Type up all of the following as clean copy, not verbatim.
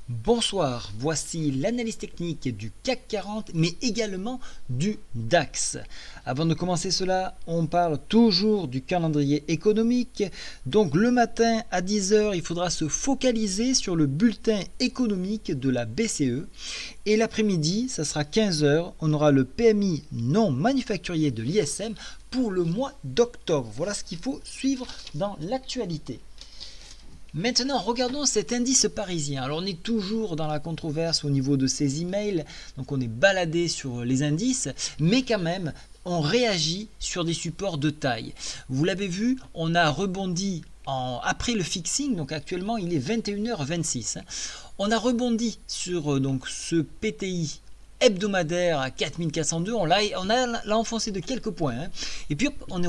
Bonsoir, voici l'analyse technique du CAC 40 mais également du DAX. Avant de commencer cela, on parle toujours du calendrier économique. Donc le matin à 10 h, il faudra se focaliser sur le bulletin économique de la BCE. Et l'après-midi, ça sera 15 h, on aura le PMI non manufacturier de l'ISM pour le mois d'octobre. Voilà ce qu'il faut suivre dans l'actualité. Maintenant, regardons cet indice parisien. Alors, on est toujours dans la controverse au niveau de ces emails, donc on est baladé sur les indices, mais quand même, on réagit sur des supports de taille. Vous l'avez vu, on a rebondi après le fixing, donc actuellement il est 21h26. On a rebondi sur ce PTI hebdomadaire à 4402, on l'a enfoncé de quelques points, et puis hop, on a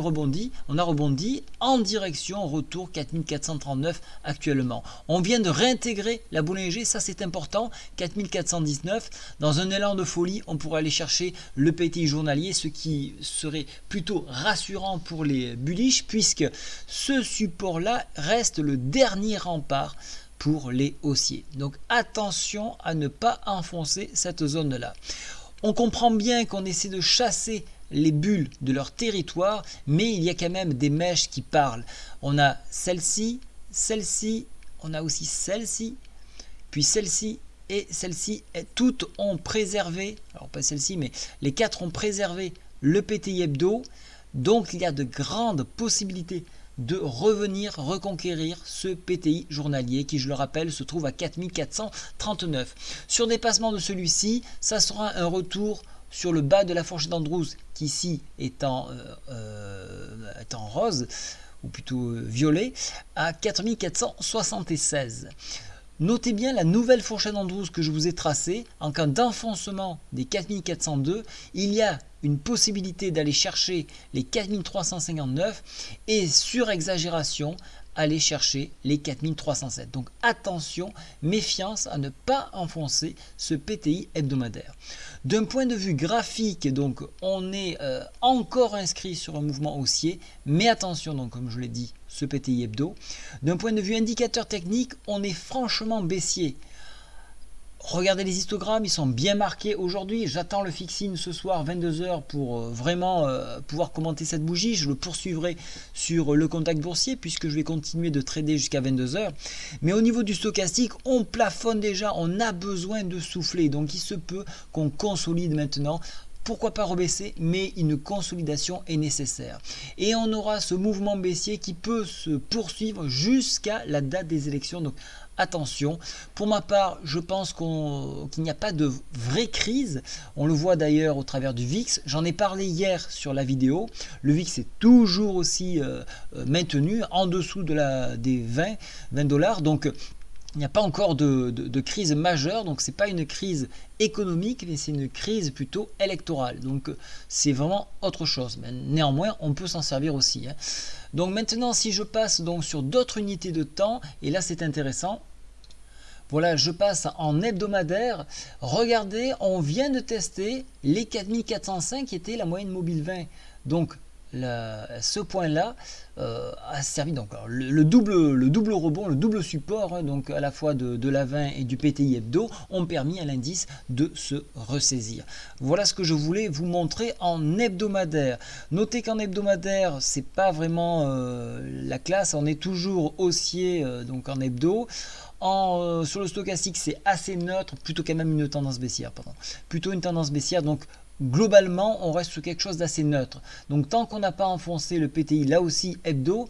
rebondi en direction retour 4439 actuellement. On vient de réintégrer la Bollinger, ça c'est important, 4419. Dans un élan de folie, on pourrait aller chercher le PTI journalier, ce qui serait plutôt rassurant pour les bullish, puisque ce support là reste le dernier rempart pour les haussiers. Donc attention à ne pas enfoncer cette zone-là. On comprend bien qu'on essaie de chasser les bulles de leur territoire, mais il y a quand même des mèches qui parlent. On a celle-ci, on a aussi celle-ci, puis celle-ci et celle-ci. Toutes ont préservé, alors pas celle-ci, mais les quatre ont préservé le PTI hebdo. Donc il y a de grandes possibilités de revenir reconquérir ce PTI journalier qui, je le rappelle, se trouve à 4439. Sur dépassement de celui-ci, ça sera un retour sur le bas de la fourchette d'Andrews qui ici est en rose, ou plutôt violet, à 4476. Notez bien la nouvelle fourchette d'Andrews que je vous ai tracée. En cas d'enfoncement des 4402, il y a une possibilité d'aller chercher les 4359 et sur exagération, aller chercher les 4307. Donc attention, méfiance à ne pas enfoncer ce PTI hebdomadaire. D'un point de vue graphique, donc on est encore inscrit sur un mouvement haussier, mais attention, donc comme je l'ai dit, ce PTI hebdo. D'un point de vue indicateur technique, on est franchement baissier. Regardez les histogrammes, ils sont bien marqués aujourd'hui. J'attends le fixing ce soir 22 h pour vraiment pouvoir commenter cette bougie. Je le poursuivrai sur le contact boursier puisque je vais continuer de trader jusqu'à 22 h. Mais au niveau du stochastique, on plafonne déjà, on a besoin de souffler. Donc il se peut qu'on consolide maintenant. Pourquoi pas rebaisser, mais une consolidation est nécessaire. Et on aura ce mouvement baissier qui peut se poursuivre jusqu'à la date des élections. Donc attention, pour ma part, je pense qu'il n'y a pas de vraie crise. On le voit d'ailleurs au travers du VIX. J'en ai parlé hier sur la vidéo. Le VIX est toujours aussi maintenu en dessous des 20 dollars. Donc il n'y a pas encore de crise majeure, donc ce n'est pas une crise économique, mais c'est une crise plutôt électorale. Donc c'est vraiment autre chose. Mais néanmoins, on peut s'en servir aussi. Donc maintenant, si je passe donc sur d'autres unités de temps, et là c'est intéressant. Voilà, je passe en hebdomadaire. Regardez, on vient de tester les 4405 qui était la moyenne mobile 20. Donc ce point-là a servi donc le double rebond, le double support, donc à la fois de la 20 et du PTI hebdo ont permis à l'indice de se ressaisir. Voilà ce que je voulais vous montrer en hebdomadaire. Notez qu'en hebdomadaire, c'est pas vraiment la classe, on est toujours haussier donc en hebdo. Sur le stochastique, c'est assez neutre, plutôt quand même une tendance baissière, plutôt une tendance baissière, donc globalement, on reste sur quelque chose d'assez neutre. Donc tant qu'on n'a pas enfoncé le PTI, là aussi hebdo,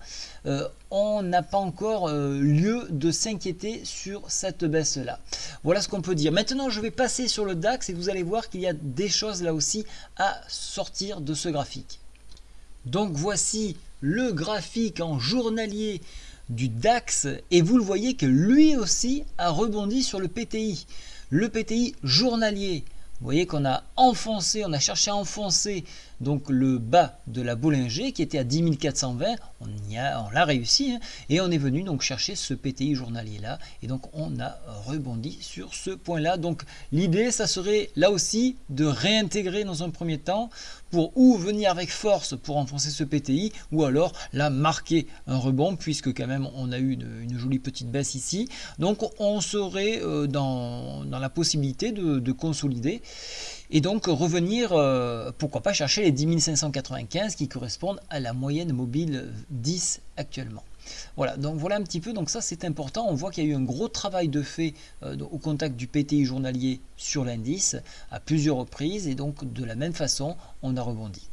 on n'a pas encore lieu de s'inquiéter sur cette baisse-là. Voilà ce qu'on peut dire. Maintenant, je vais passer sur le DAX et vous allez voir qu'il y a des choses là aussi à sortir de ce graphique. Donc voici le graphique en journalier du DAX et vous le voyez que lui aussi a rebondi sur le PTI. Le PTI journalier. Vous voyez qu'on a enfoncé, on a cherché à enfoncer donc le bas de la Bollinger qui était à 10 420, on l'a réussi, hein, et on est venu donc chercher ce PTI journalier là, et donc on a rebondi sur ce point là. Donc l'idée ça serait là aussi de réintégrer dans un premier temps pour ou venir avec force pour enfoncer ce PTI, ou alors là marquer un rebond, puisque quand même on a eu une jolie petite baisse ici. Donc on serait dans la possibilité de consolider et donc revenir, pourquoi pas chercher les 10 595 qui correspondent à la moyenne mobile 10 actuellement. Voilà, donc voilà un petit peu, donc ça c'est important, on voit qu'il y a eu un gros travail de fait au contact du PTI journalier sur l'indice à plusieurs reprises, et donc de la même façon on a rebondi.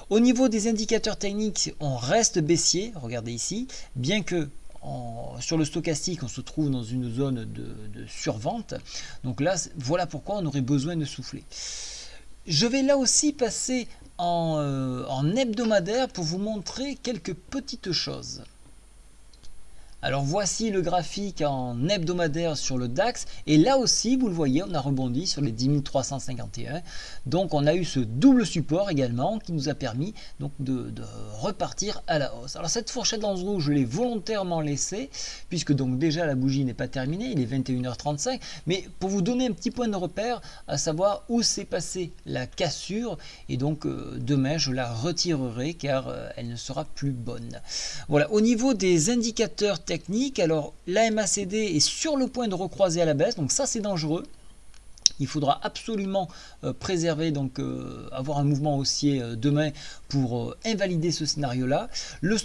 Au niveau des indicateurs techniques, on reste baissier, regardez ici, bien que sur le stochastique on se trouve dans une zone de survente, donc là voilà pourquoi on aurait besoin de souffler. Je vais là aussi passer en hebdomadaire pour vous montrer quelques petites choses. Alors voici le graphique en hebdomadaire sur le DAX, et là aussi vous le voyez, on a rebondi sur les 10 351, donc on a eu ce double support également qui nous a permis donc de repartir à la hausse. Alors cette fourchette dans ce rouge je l'ai volontairement laissée, puisque donc déjà la bougie n'est pas terminée, il est 21h35, mais pour vous donner un petit point de repère, à savoir où s'est passée la cassure, et donc demain je la retirerai car elle ne sera plus bonne. Voilà, au niveau des indicateurs technique, alors la MACD est sur le point de recroiser à la baisse, donc ça c'est dangereux. Il faudra absolument préserver, donc avoir un mouvement haussier demain pour invalider ce scénario là. Le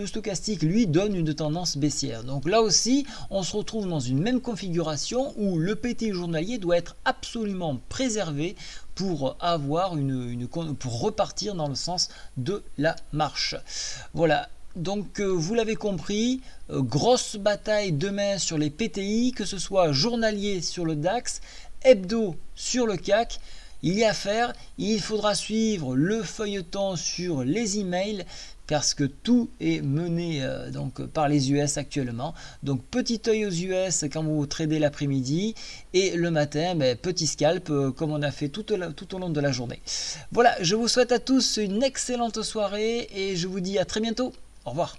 stochastique lui donne une tendance baissière, donc là aussi on se retrouve dans une même configuration où le PTI journalier doit être absolument préservé pour avoir pour repartir dans le sens de la marche. Voilà. Donc vous l'avez compris, grosse bataille demain sur les PTI, que ce soit journalier sur le DAX, hebdo sur le CAC. Il y a à faire, il faudra suivre le feuilleton sur les emails parce que tout est mené donc par les US actuellement. Donc petit œil aux US quand vous tradez l'après-midi, et le matin petit scalp comme on a fait tout au long de la journée. Voilà, je vous souhaite à tous une excellente soirée et je vous dis à très bientôt. Au revoir.